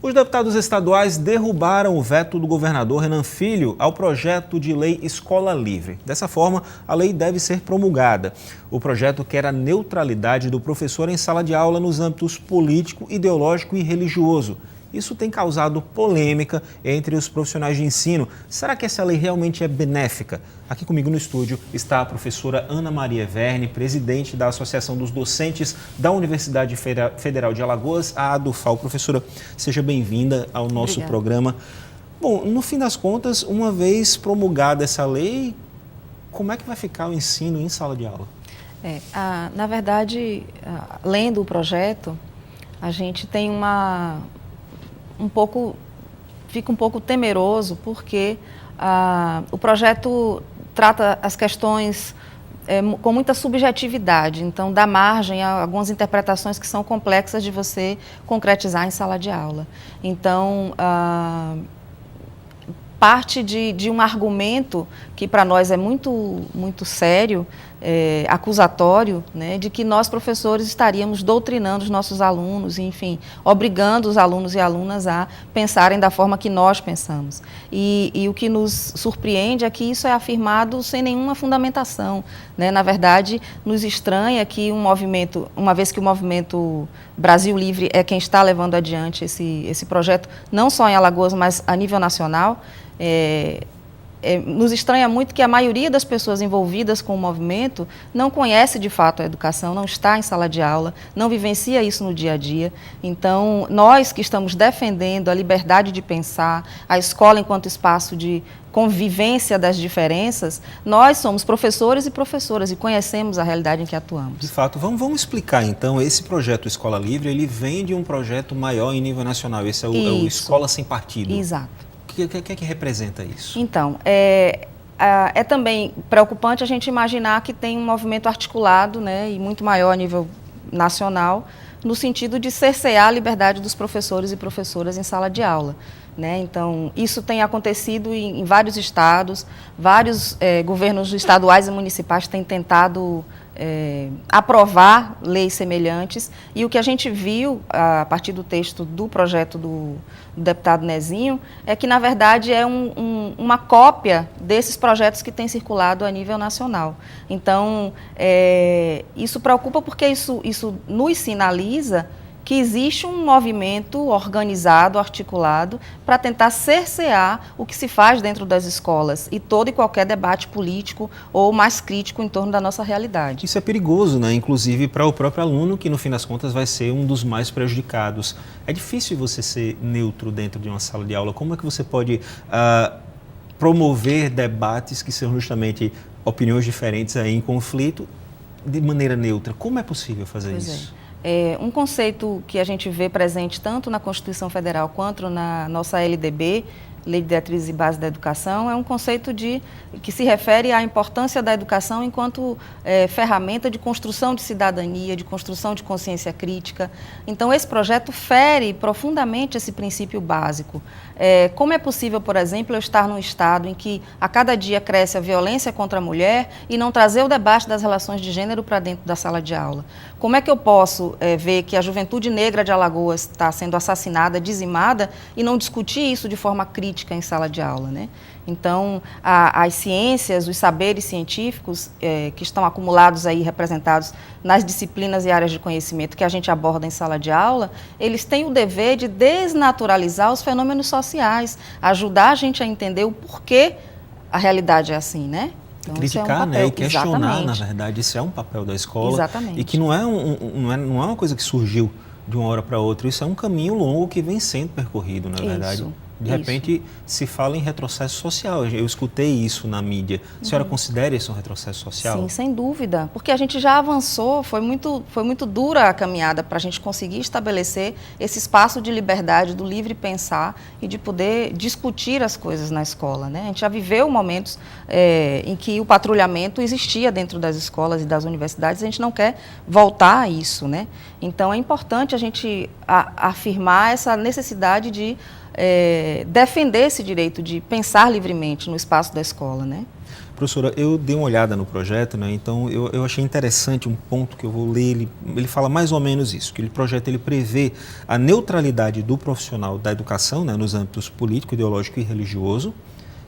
Os deputados estaduais derrubaram o veto do governador Renan Filho ao projeto de lei Escola Livre. Dessa forma, a lei deve ser promulgada. O projeto quer a neutralidade do professor em sala de aula nos âmbitos político, ideológico e religioso. Isso tem causado polêmica entre os profissionais de ensino. Será que essa lei realmente é benéfica? Aqui comigo no estúdio está a professora Ana Maria Verne, presidente da Associação dos Docentes da Universidade Federal de Alagoas, a ADUFAL. Professora, seja bem-vinda ao nosso programa. Bom, no fim das contas, uma vez promulgada essa lei, como é que vai ficar o ensino em sala de aula? Na verdade, lendo o projeto, a gente tem fica um pouco temeroso, porque o projeto trata as questões com muita subjetividade, então dá margem a algumas interpretações que são complexas de você concretizar em sala de aula. Então, parte de um argumento que para nós é muito sério, acusatório, né, de que nós professores estaríamos doutrinando os nossos alunos, enfim, obrigando os alunos e alunas a pensarem da forma que nós pensamos. E o que nos surpreende é que isso é afirmado sem nenhuma fundamentação, né? Na verdade, nos estranha que um movimento, uma vez que o movimento Brasil Livre é quem está levando adiante esse projeto, não só em Alagoas, mas a nível nacional, nos estranha muito que a maioria das pessoas envolvidas com o movimento não conhece de fato a educação, não está em sala de aula, não vivencia isso no dia a dia. Então, nós que estamos defendendo a liberdade de pensar, a escola enquanto espaço de convivência das diferenças, nós somos professores e professoras e conhecemos a realidade em que atuamos. De fato, vamos explicar então, esse projeto Escola Livre, ele vem de um projeto maior em nível nacional, esse é o Escola Sem Partido. Exato. O que representa isso? Então, é também preocupante a gente imaginar que tem um movimento articulado, né, e muito maior a nível nacional, no sentido de cercear a liberdade dos professores e professoras em sala de aula, né? Então, isso tem acontecido em vários estados, vários governos estaduais e municipais têm tentado aprovar leis semelhantes, e o que a gente viu a partir do texto do projeto do deputado Nezinho é que, na verdade, é uma cópia desses projetos que têm circulado a nível nacional. Então, isso preocupa porque isso nos sinaliza que existe um movimento organizado, articulado, para tentar cercear o que se faz dentro das escolas e todo e qualquer debate político ou mais crítico em torno da nossa realidade. Isso é perigoso, né? Inclusive para o próprio aluno, que no fim das contas vai ser um dos mais prejudicados. É difícil você ser neutro dentro de uma sala de aula. Como é que você pode promover debates que são justamente opiniões diferentes aí em conflito de maneira neutra? Como é possível fazer isso? Um conceito que a gente vê presente tanto na Constituição Federal quanto na nossa LDB, Lei de Diretrizes e Bases da Educação, é um conceito que se refere à importância da educação enquanto ferramenta de construção de cidadania, de construção de consciência crítica. Então, esse projeto fere profundamente esse princípio básico. Como é possível, por exemplo, eu estar num estado em que a cada dia cresce a violência contra a mulher e não trazer o debate das relações de gênero para dentro da sala de aula? Como é que eu posso ver que a juventude negra de Alagoas está sendo assassinada, dizimada, e não discutir isso de forma crítica em sala de aula, né? Então, as ciências, os saberes científicos que estão acumulados aí, representados nas disciplinas e áreas de conhecimento que a gente aborda em sala de aula, eles têm o dever de desnaturalizar os fenômenos sociais, ajudar a gente a entender o porquê a realidade é assim, né? Então, criticar, né, e questionar, na verdade, isso é um papel da escola. Exatamente. E que não é uma coisa que surgiu de uma hora para outra, isso é um caminho longo que vem sendo percorrido, na verdade. De repente, se fala em retrocesso social. Eu escutei isso na mídia. A senhora considera isso um retrocesso social? Sim, sem dúvida. Porque a gente já avançou, foi muito dura a caminhada para a gente conseguir estabelecer esse espaço de liberdade, do livre pensar e de poder discutir as coisas na escola, né? A gente já viveu momentos em que o patrulhamento existia dentro das escolas e das universidades, a gente não quer voltar a isso, né? Então, é importante a gente afirmar essa necessidade de defender esse direito de pensar livremente no espaço da escola, né? Professora, eu dei uma olhada no projeto, né? Então eu achei interessante um ponto que eu vou ler. Ele fala mais ou menos isso, que o projeto ele prevê a neutralidade do profissional da educação, né, nos âmbitos político, ideológico e religioso,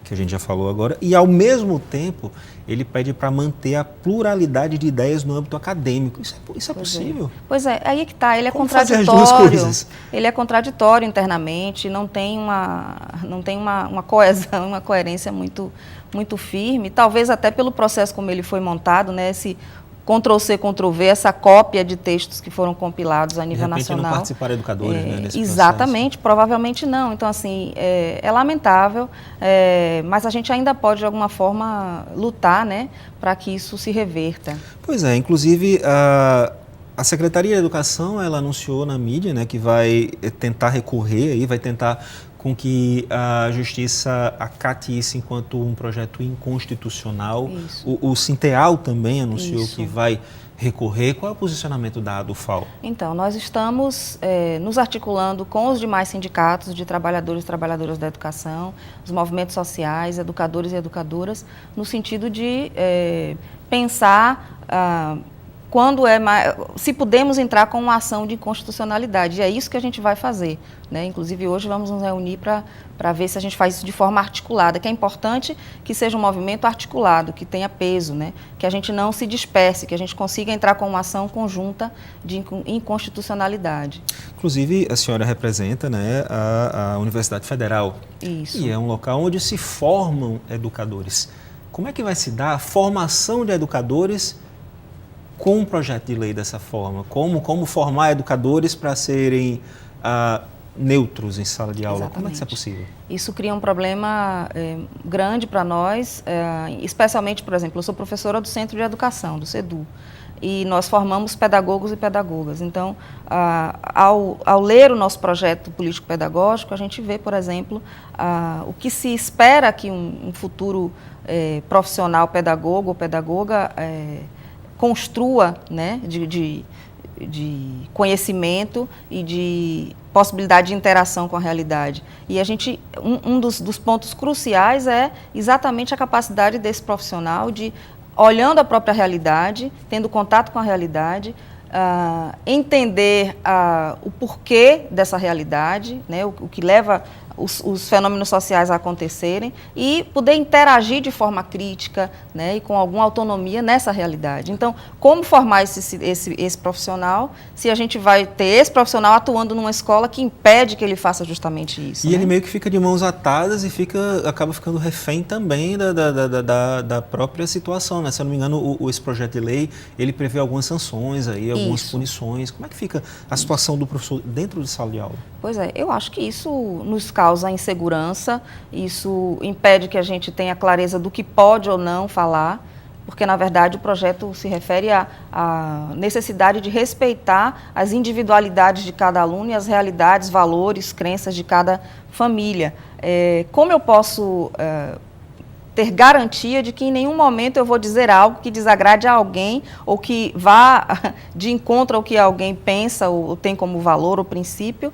que a gente já falou agora, e ao mesmo tempo ele pede para manter a pluralidade de ideias no âmbito acadêmico. Isso é possível? Pois é, aí que está, ele é Como fazer as contraditório. duas coisas? Ele é contraditório internamente, não tem uma coesão, uma coerência muito firme, talvez até pelo processo como ele foi montado, né, esse Ctrl-C, Ctrl-V, essa cópia de textos que foram compilados a nível nacional. De repente não participaram educadores, né, nesse exatamente, processo. Provavelmente não. Então, assim, é lamentável, mas a gente ainda pode, de alguma forma, lutar, né, para que isso se reverta. Pois é, inclusive a Secretaria de Educação, ela anunciou na mídia, né, que vai tentar recorrer, aí, vai tentar com que a Justiça acate isso enquanto um projeto inconstitucional. O Sinteal também anunciou que vai recorrer. Qual é o posicionamento da ADUFAL? Então, nós estamos nos articulando com os demais sindicatos de trabalhadores e trabalhadoras da educação, os movimentos sociais, educadores e educadoras, no sentido de pensar se podemos entrar com uma ação de inconstitucionalidade. E é isso que a gente vai fazer, né? Inclusive, hoje vamos nos reunir para ver se a gente faz isso de forma articulada, que é importante que seja um movimento articulado, que tenha peso, né? Que a gente não se disperse, que a gente consiga entrar com uma ação conjunta de inconstitucionalidade. Inclusive, a senhora representa, né, a Universidade Federal. Isso. E é um local onde se formam educadores. Como é que vai se dar a formação de educadores com um projeto de lei dessa forma? Como formar educadores para serem neutros em sala de aula? Exatamente. Como é que isso é possível? Isso cria um problema grande para nós, especialmente, por exemplo, eu sou professora do Centro de Educação, do CEDU, e nós formamos pedagogos e pedagogas. Então, ao ler o nosso projeto político-pedagógico, a gente vê, por exemplo, o que se espera que um futuro profissional pedagogo ou pedagoga construa, né, de conhecimento e de possibilidade de interação com a realidade. E um dos pontos cruciais é exatamente a capacidade desse profissional de, olhando a própria realidade, tendo contato com a realidade, entender o porquê dessa realidade, né, o que leva os fenômenos sociais a acontecerem e poder interagir de forma crítica, né, e com alguma autonomia nessa realidade. Então, como formar esse profissional se a gente vai ter esse profissional atuando numa escola que impede que ele faça justamente isso? E né? ele meio que fica de mãos atadas e acaba ficando refém também da própria situação, né? Se eu não me engano, esse projeto de lei, ele prevê algumas sanções, aí, algumas punições. Como é que fica a situação do professor dentro de sala de aula? Pois é, eu acho que isso nos causa insegurança, isso impede que a gente tenha clareza do que pode ou não falar, porque, na verdade, o projeto se refere à necessidade de respeitar as individualidades de cada aluno e as realidades, valores, crenças de cada família. Como eu posso ter garantia de que em nenhum momento eu vou dizer algo que desagrade a alguém ou que vá de encontro ao que alguém pensa ou tem como valor ou princípio,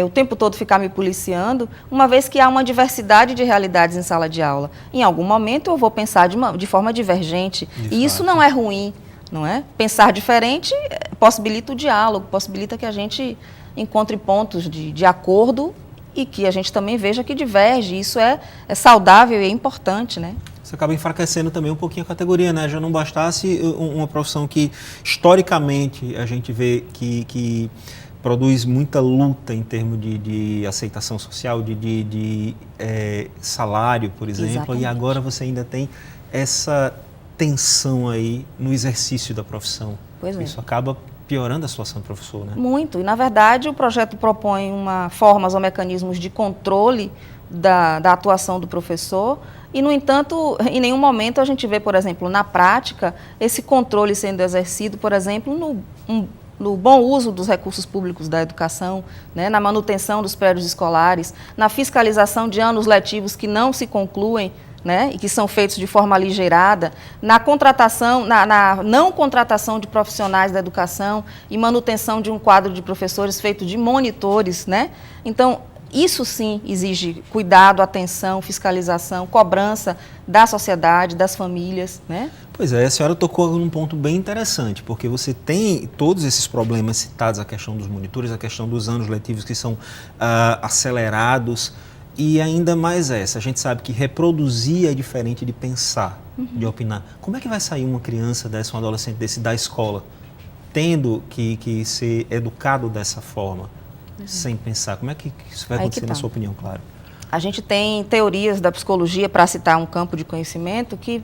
o tempo todo ficar me policiando, uma vez que há uma diversidade de realidades em sala de aula. Em algum momento eu vou pensar de forma divergente, e isso não é ruim, não é? Pensar diferente possibilita o diálogo, possibilita que a gente encontre pontos de acordo e que a gente também veja que diverge. Isso é saudável e é importante, né? Isso acaba enfraquecendo também um pouquinho a categoria, né? Já não bastasse uma profissão que, historicamente, a gente vê que produz muita luta em termos de aceitação social, de salário, por exemplo. Exatamente. E agora você ainda tem essa tensão aí no exercício da profissão. Pois é. Isso acaba piorando a situação do professor, né? Muito. E, na verdade, o projeto propõe formas ou mecanismos de controle da atuação do professor e, no entanto, em nenhum momento a gente vê, por exemplo, na prática, esse controle sendo exercido, por exemplo, no bom uso dos recursos públicos da educação, né, na manutenção dos prédios escolares, na fiscalização de anos letivos que não se concluem, né, e que são feitos de forma aligeirada, na contratação, na não contratação de profissionais da educação e manutenção de um quadro de professores feito de monitores, né? Então, Isso sim exige cuidado, atenção, fiscalização, cobrança da sociedade, das famílias, né? Pois é, a senhora tocou num ponto bem interessante, porque você tem todos esses problemas citados, a questão dos monitores, a questão dos anos letivos que são acelerados, e ainda mais essa, a gente sabe que reproduzir é diferente de pensar, de opinar. Como é que vai sair uma criança dessa, um adolescente desse da escola, tendo que ser educado dessa forma, sem pensar? Como é que isso vai acontecer, na sua opinião, claro? A gente tem teorias da psicologia, para citar um campo de conhecimento, que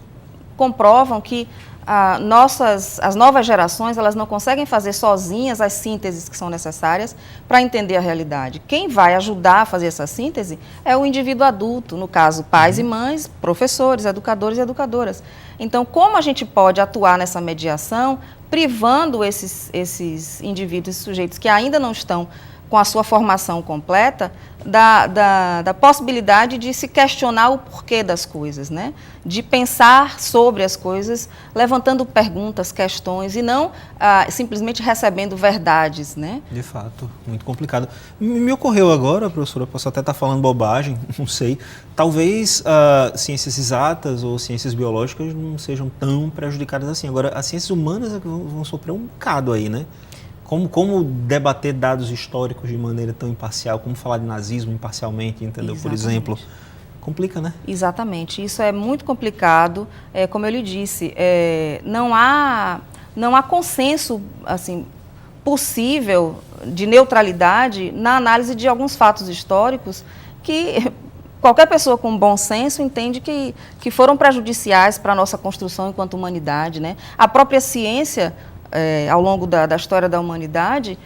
comprovam que as novas gerações, elas não conseguem fazer sozinhas as sínteses que são necessárias para entender a realidade. Quem vai ajudar a fazer essa síntese é o indivíduo adulto, no caso, pais e mães, professores, educadores e educadoras. Então, como a gente pode atuar nessa mediação, privando esses indivíduos, esses sujeitos que ainda não estão com a sua formação completa, da possibilidade de se questionar o porquê das coisas, né? De pensar sobre as coisas, levantando perguntas, questões, e não simplesmente recebendo verdades, né? De fato, muito complicado. Me ocorreu agora, professora, posso até estar falando bobagem, não sei, talvez ciências exatas ou ciências biológicas não sejam tão prejudicadas assim. Agora, as ciências humanas vão sofrer um bocado aí, né? Como debater dados históricos de maneira tão imparcial, como falar de nazismo imparcialmente, entendeu? Exatamente. Por exemplo, complica, né? Exatamente, isso é muito complicado, como eu lhe disse, não há consenso assim, possível de neutralidade na análise de alguns fatos históricos que qualquer pessoa com bom senso entende que foram prejudiciais para a nossa construção enquanto humanidade, né? A própria ciência, ao longo da história da humanidade,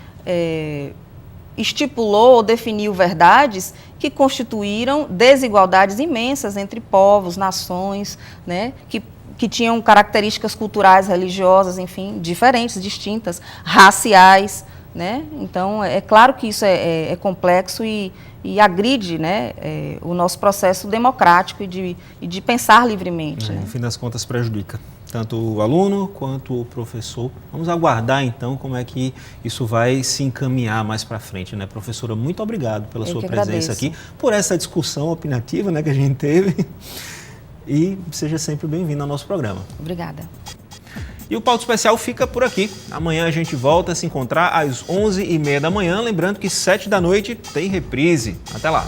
estipulou ou definiu verdades que constituíram desigualdades imensas entre povos, nações, né, que tinham características culturais, religiosas, enfim, diferentes, distintas, raciais, né? Então, é claro que isso é complexo e agride, né, o nosso processo democrático e de pensar livremente. Né? No fim das contas, prejudica tanto o aluno quanto o professor. Vamos aguardar, então, como é que isso vai se encaminhar mais para frente, né? Professora, muito obrigado pela sua presença aqui, por essa discussão opinativa, né, que a gente teve. E seja sempre bem-vindo ao nosso programa. Obrigada. E o Pauta Especial fica por aqui. Amanhã a gente volta a se encontrar às 11h30 da manhã. Lembrando que 7 da noite tem reprise. Até lá.